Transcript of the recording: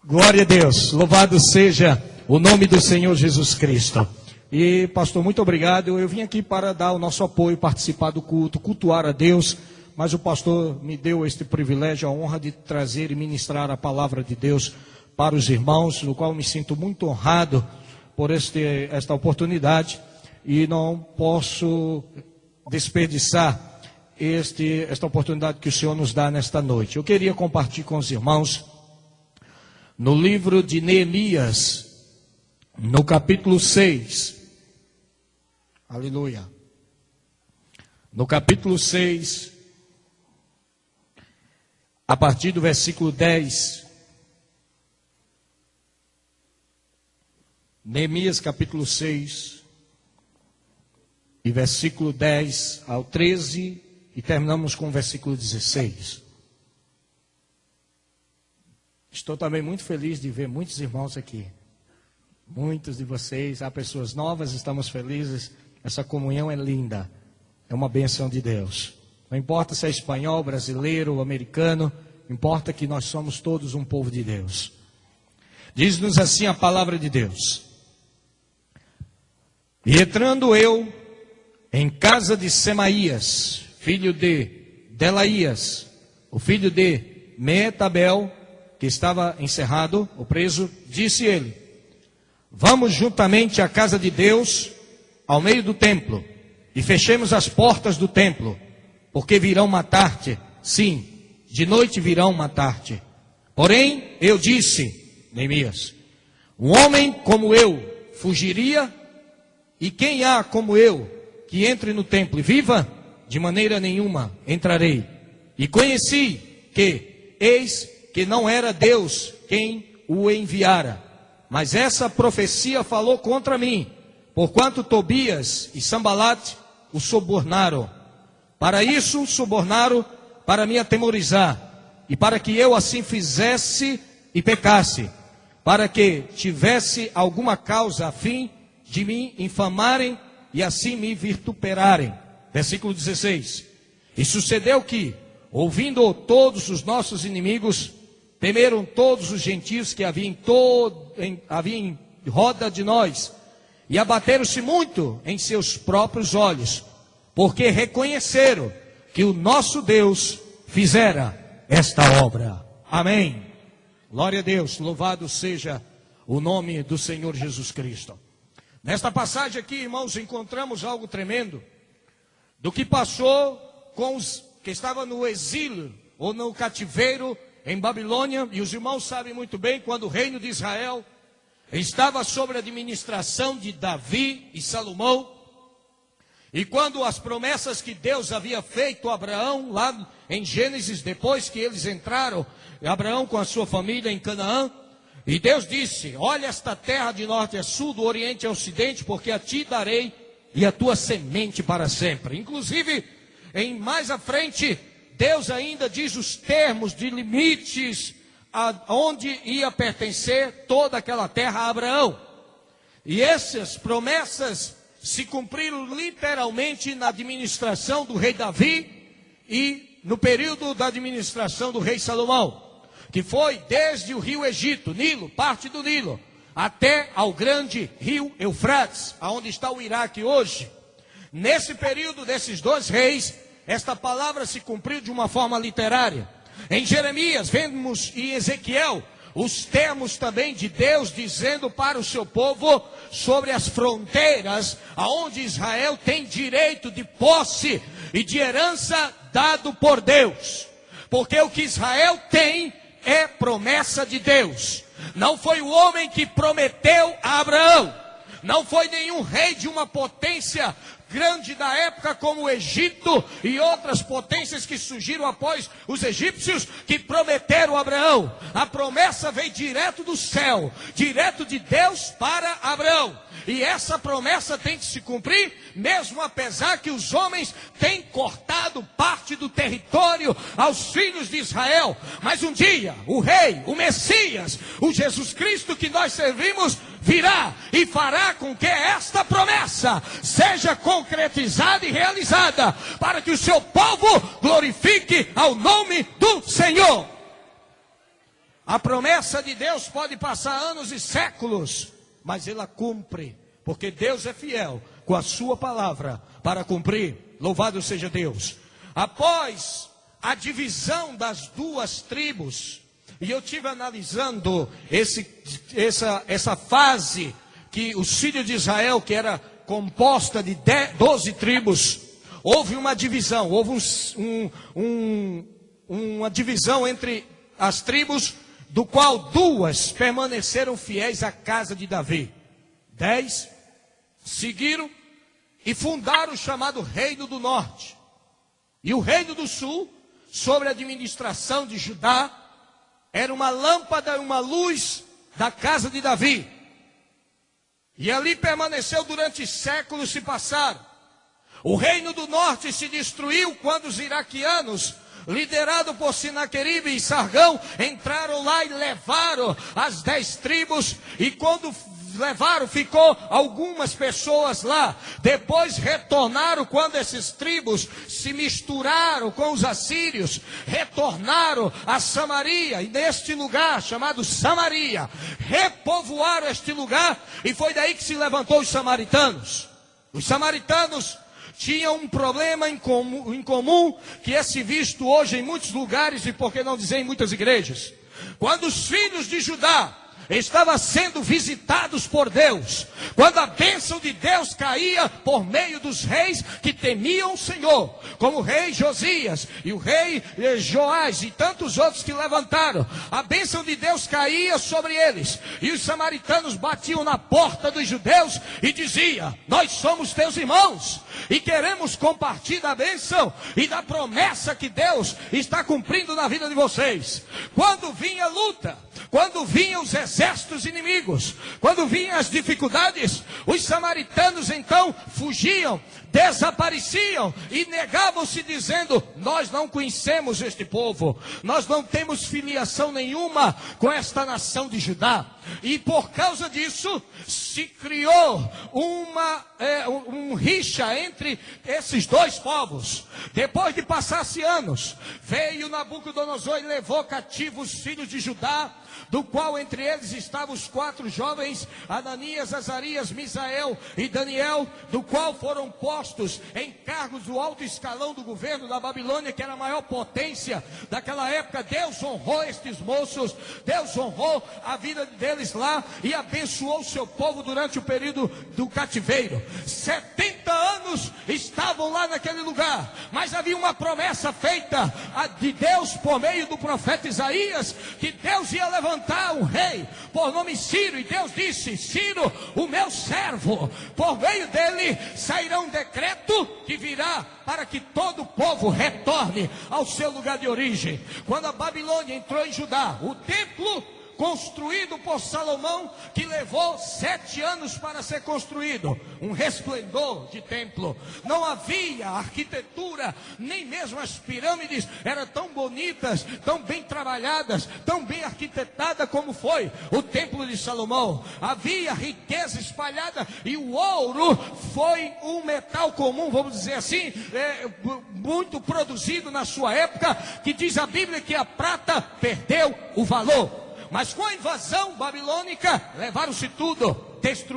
Glória a Deus, louvado seja o nome do Senhor Jesus Cristo. E pastor, muito obrigado. Eu vim aqui para dar o nosso apoio, participar do culto, cultuar a Deus. Mas o pastor me deu este privilégio, a honra de trazer e ministrar a palavra de Deus para os irmãos, no qual me sinto muito honrado por esta oportunidade. E não posso desperdiçar esta oportunidade que o Senhor nos dá nesta noite. Eu queria compartilhar com os irmãos no livro de Neemias, no capítulo 6. Aleluia. No capítulo 6, a partir do versículo 10. Neemias capítulo 6, e versículo 10 ao 13, e terminamos com o versículo 16. Estou também muito feliz de ver muitos irmãos aqui. Muitos de vocês, há pessoas novas, estamos felizes. Essa comunhão é linda. É uma bênção de Deus. Não importa se é espanhol, brasileiro ou americano, importa que nós somos todos um povo de Deus. Diz-nos assim a palavra de Deus. E entrando eu em casa de Semaías, filho de Delaías, o filho de Meetabel, que estava encerrado, o preso, disse ele: vamos juntamente à casa de Deus, ao meio do templo, e fechemos as portas do templo, porque virão matar-te. Sim, de noite virão matar-te. Porém, eu disse, Neemias, um homem como eu fugiria, e quem há como eu que entre no templo e viva? De maneira nenhuma entrarei. E conheci que, eis que não era Deus quem o enviara, mas essa profecia falou contra mim, porquanto Tobias e Sambalate o subornaram. Para isso subornaram, para me atemorizar, e para que eu assim fizesse e pecasse, para que tivesse alguma causa a fim de me infamarem e assim me vituperarem. Versículo 16. E sucedeu que, ouvindo todos os nossos inimigos, temeram todos os gentios que haviam em roda de nós, e abateram-se muito em seus próprios olhos, porque reconheceram que o nosso Deus fizera esta obra. Amém. Glória a Deus, louvado seja o nome do Senhor Jesus Cristo. Nesta passagem aqui, irmãos, encontramos algo tremendo do que passou com os que estavam no exílio ou no cativeiro em Babilônia. E os irmãos sabem muito bem, quando o reino de Israel estava sob a administração de Davi e Salomão, e quando as promessas que Deus havia feito a Abraão, lá em Gênesis, depois que eles entraram, Abraão com a sua família em Canaã, e Deus disse: olha esta terra de norte a sul, do oriente a ocidente, porque a ti darei e a tua semente para sempre. Inclusive, mais à frente, Deus ainda diz os termos de limites aonde ia pertencer toda aquela terra a Abraão. E essas promessas se cumpriram literalmente na administração do rei Davi e no período da administração do rei Salomão, que foi desde o rio Egito, Nilo, parte do Nilo, até ao grande rio Eufrates, aonde está o Iraque hoje. Nesse período desses dois reis, esta palavra se cumpriu de uma forma literária. Em Jeremias, vemos em Ezequiel os termos também de Deus dizendo para o seu povo sobre as fronteiras, aonde Israel tem direito de posse e de herança dado por Deus. Porque o que Israel tem é promessa de Deus. Não foi o homem que prometeu a Abraão, não foi nenhum rei de uma potência grande da época como o Egito e outras potências que surgiram após os egípcios que prometeram a Abraão. A promessa veio direto do céu, direto de Deus para Abraão. E essa promessa tem que se cumprir, mesmo apesar que os homens têm cortado parte do território aos filhos de Israel. Mas um dia, o rei, o Messias, o Jesus Cristo que nós servimos, virá e fará com que esta promessa seja concretizada e realizada, para que o seu povo glorifique ao nome do Senhor. A promessa de Deus pode passar anos e séculos, mas ela cumpre, porque Deus é fiel com a sua palavra para cumprir. Louvado seja Deus. Após a divisão das duas tribos, e eu estive analisando essa fase que os filhos de Israel, que era composta de 12 tribos, houve uma divisão, houve uma divisão entre as tribos, do qual duas permaneceram fiéis à casa de Davi. 10 seguiram e fundaram o chamado Reino do Norte. E o Reino do Sul, sob a administração de Judá, era uma lâmpada e uma luz da casa de Davi. E ali permaneceu durante séculos se passaram. O Reino do Norte se destruiu quando os iraquianos, liderado por Sinaqueribe e Sargão, entraram lá e levaram as 10 tribos, e quando levaram, ficou algumas pessoas lá. Depois retornaram, quando esses tribos se misturaram com os assírios, retornaram a Samaria, e neste lugar chamado Samaria, repovoaram este lugar, e foi daí que se levantou os samaritanos. Os samaritanos tinham um problema em comum, que é se visto hoje em muitos lugares, e por que não dizer em muitas igrejas. Quando os filhos de Judá estavam sendo visitados por Deus, quando a bênção de Deus caía por meio dos reis que temiam o Senhor, como o rei Josias e o rei Joás e tantos outros que levantaram, a bênção de Deus caía sobre eles, e os samaritanos batiam na porta dos judeus e diziam: nós somos teus irmãos e queremos compartilhar da bênção e da promessa que Deus está cumprindo na vida de vocês. Quando vinha a luta, quando vinham os exércitos inimigos, quando vinham as dificuldades, os samaritanos então fugiam, desapareciam e negavam-se, dizendo: nós não conhecemos este povo, nós não temos filiação nenhuma com esta nação de Judá. E por causa disso se criou um rixa entre esses dois povos. Depois de passar-se anos, veio Nabucodonosor e levou cativos os filhos de Judá, do qual entre eles estavam os 4 jovens, Ananias, Azarias, Misael e Daniel, do qual foram postos em cargos do alto escalão do governo da Babilônia, que era a maior potência daquela época. Deus honrou estes moços, Deus honrou a vida deles lá e abençoou o seu povo durante o período do cativeiro. 70 anos estavam lá naquele lugar, mas havia uma promessa feita de Deus por meio do profeta Isaías, que Deus ia levantar um rei por nome Ciro, e Deus disse: Ciro, o meu servo, por meio dele sairá um decreto que virá para que todo o povo retorne ao seu lugar de origem. Quando a Babilônia entrou em Judá, o templo construído por Salomão, que levou 7 anos para ser construído, um resplendor de templo. Não havia arquitetura, nem mesmo as pirâmides eram tão bonitas, tão bem trabalhadas, tão bem arquitetadas como foi o templo de Salomão. Havia riqueza espalhada, e o ouro foi um metal comum, vamos dizer assim, muito produzido na sua época, que diz a Bíblia que a prata perdeu o valor. Mas com a invasão babilônica, levaram-se tudo, destruíram.